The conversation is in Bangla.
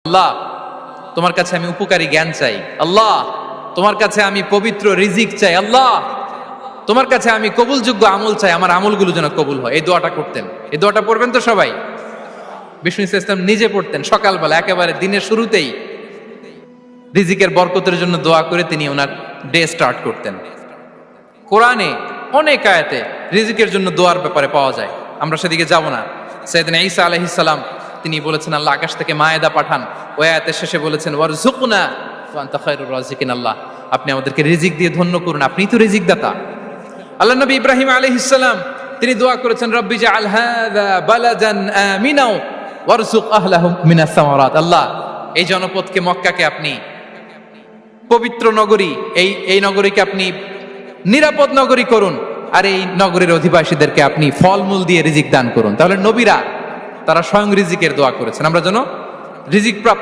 আল্লাহ, তোমার কাছে আমি উপকারী জ্ঞান চাই। আল্লাহ, তোমার কাছে আমি পবিত্র রিজিক চাই। আল্লাহ, তোমার কাছে আমি কবুলযোগ্য আমল চাই, আমার আমলগুলো যেন কবুল হয়। এই দোয়াটা করতেন। এই দোয়াটা পড়বেন তো সবাই। বিষ্ণু ইসলাম নিজে পড়তেন সকালবেলা, একেবারে দিনের শুরুতেই রিজিকের বরকতের জন্য দোয়া করে তিনি ওনার ডে স্টার্ট করতেন। কোরআনে অনেক আয়াতে রিজিকের জন্য দোয়ার ব্যাপারে পাওয়া যায়, আমরা সেদিকে যাব না। সাইয়েদনা ঈসা আলাইহিস সালাম তিনি বলেছেন আল্লাহ আকাশ থেকে মায়েদা পাঠান। ওই আয়াতের শেষে বলেছেন ওয়ারযুকনা ওয়া আনতা খায়রুর রাযিকিন, আল্লাহ আপনি আমাদেরকে রিজিক দিয়ে ধন্য করুন, আপনিই তো রিজিক দাতা। আল্লাহ নবী ইব্রাহিম আলাইহিস সালাম তিনি দোয়া করেছেন রব্বি জাআল হাযা বালাদান আমিনা ওয়ারযুক আহলাহু মিনাস সামারাত, আল্লাহ এই জনপদকে মক্কাকে আপনি পবিত্র নগরী, এই নগরীকে আপনি নিরাপদ নগরী করুন, আর এই নগরীর অধিবাসীদেরকে আপনি ফলমূল দিয়ে রিজিক দান করুন। তাহলে নবীরা তারা স্বয়ং রিজিকের দোয়া করেছেন, আমরা যেন রিজিক প্রাপ্ত